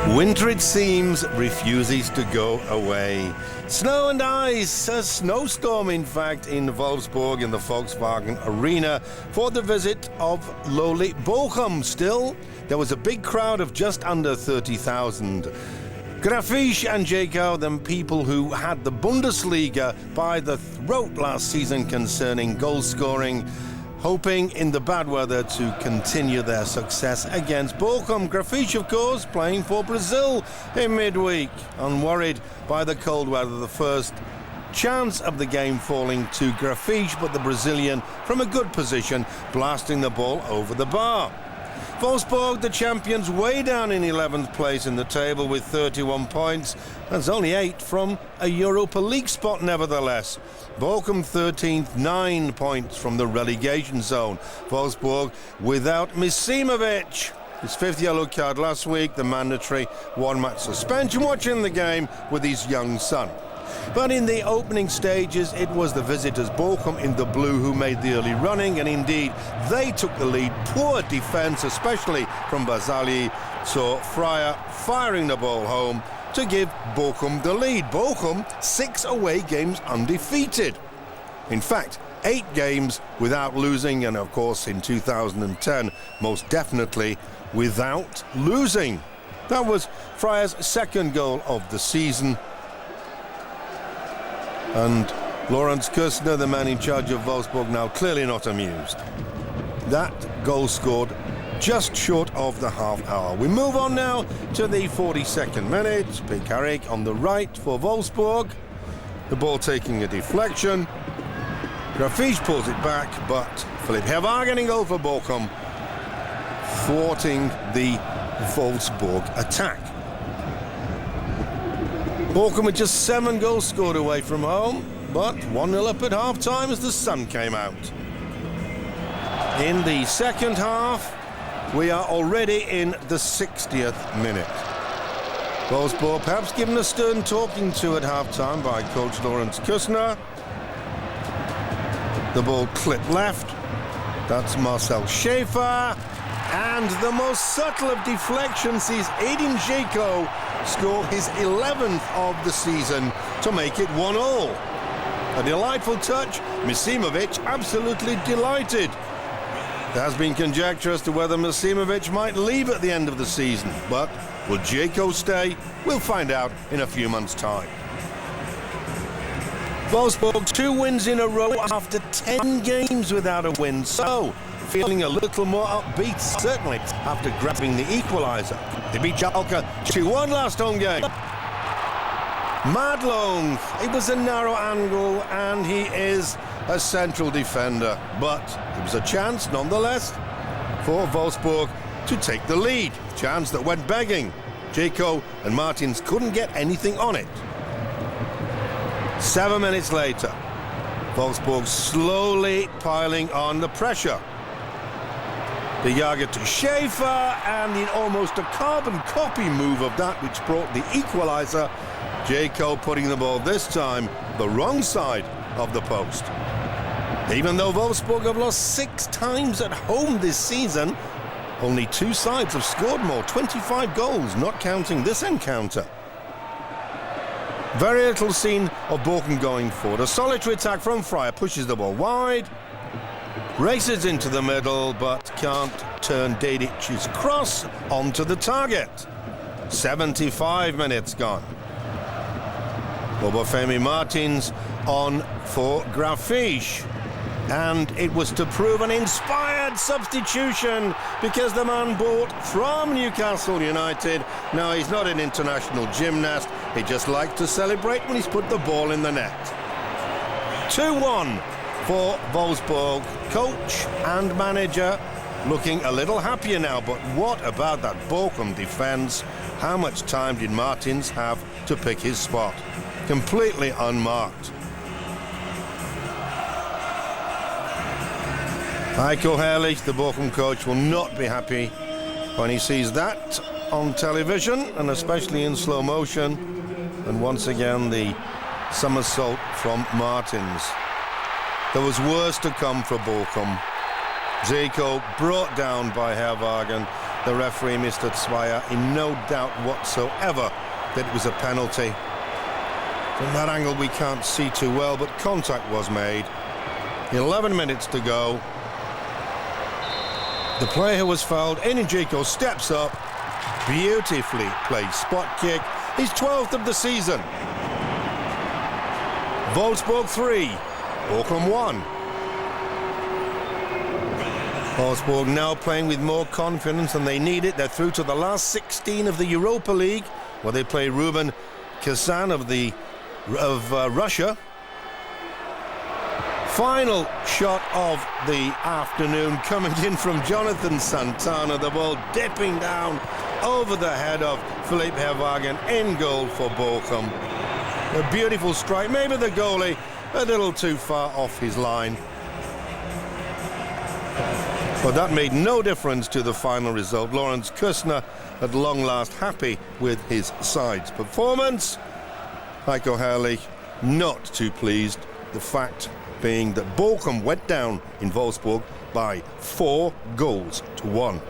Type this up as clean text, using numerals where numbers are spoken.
Winter, it seems, refuses to go away. Snow and ice, a snowstorm in fact, in Wolfsburg in the Volkswagen Arena for the visit of lowly Bochum. Still, there was a big crowd of just under 30,000. Grafisch and Jacob, them people who had the Bundesliga by the throat last season concerning goal scoring, hoping in the bad weather to continue their success against Bochum. Grafisch, of course, playing for Brazil in midweek, unworried by the cold weather. The first chance of the game falling to Grafisch, but the Brazilian from a good position blasting the ball over the bar. Wolfsburg, the champions, way down in 11th place in the table with 31 points. That's only 8 from a Europa League spot nevertheless. Bochum 13th, 9 points from the relegation zone. Wolfsburg without Misimovic. His 5th yellow card last week, the mandatory 1-match suspension, watching the game with his young son. But in the opening stages, it was the visitors, Bochum in the blue, who made the early running, and indeed they took the lead. Poor defence, especially from Basali, saw Fryer firing the ball home to give Bochum the lead. Bochum, 6 away games undefeated. In fact, 8 games without losing, and of course in 2010, most definitely without losing. That was Fryer's 2nd goal of the season. And Lorenz Küssner, the man in charge of Wolfsburg, now clearly not amused. That goal scored just short of the half hour. We move on now to the 42nd minute. Pekarik on the right for Wolfsburg. The ball taking a deflection. Grafisch pulls it back, but Philipp Herwagen in goal for Bochum, thwarting the Wolfsburg attack. Bochum had just 7 goals scored away from home, but 1-0 up at half-time as the sun came out. In the second half, we are already in the 60th minute. Wolfsburg perhaps given a stern talking to at half-time by coach Lorenz Küssner. The ball clipped left. That's Marcel Schäfer. And the most subtle of deflections sees Edin Dzeko score his 11th of the season to make it 1-1. A delightful touch. Misimovic absolutely delighted. There has been conjecture as to whether Misimovic might leave at the end of the season, but will Dzeko stay? We'll find out in a few months' time. Wolfsburg 2 wins in a row after 10 games without a win, so feeling a little more upbeat, certainly, after grabbing the equaliser. They beat Schalke 2-1 last home game. Madlong, it was a narrow angle, and he is a central defender. But it was a chance, nonetheless, for Wolfsburg to take the lead. Chance that went begging. Dzeko and Martins couldn't get anything on it. 7 minutes later, Wolfsburg slowly piling on the pressure. The Jager to Schäfer, and in almost a carbon copy move of that which brought the equaliser, Dzeko putting the ball this time the wrong side of the post. Even though Wolfsburg have lost 6 times at home this season, only 2 sides have scored more, 25 goals, not counting this encounter. Very little seen of Bochum going forward. A solitary attack from Fryer pushes the ball wide. Races into the middle, but can't turn Dedic's cross onto the target. 75 minutes gone. Obafemi Martins on for Grafisch. And it was to prove an inspired substitution because the man bought from Newcastle United. Now, he's not an international gymnast. He just likes to celebrate when he's put the ball in the net. 2-1 for Wolfsburg. Coach and manager looking a little happier now, but what about that Bochum defence? How much time did Martins have to pick his spot? Completely unmarked. Heiko Herrlich, the Bochum coach, will not be happy when he sees that on television, and especially in slow motion. And once again, the somersault from Martins. There was worse to come for Bochum. Dzeko brought down by Herwagen. the referee, Mr. Zweier, in no doubt whatsoever that it was a penalty. From that angle we can't see too well, but contact was made. 11 minutes to go. The player who was fouled, Inigico, steps up. Beautifully played spot kick. His 12th of the season. Wolfsburg 3, Bochum 1. Wolfsburg now playing with more confidence than they need it. They're through to the last 16 of the Europa League, where they play Ruben Kazan of Russia. Final shot of the afternoon coming in from Jonathan Santana. The ball dipping down over the head of Philipp Herwagen in goal for Bochum. A beautiful strike. Maybe the goalie a little too far off his line. But that made no difference to the final result. Lawrence Küssner at long last happy with his side's performance. Heiko Herrlich not too pleased. The fact being that Bochum went down in Wolfsburg by 4 goals to 1.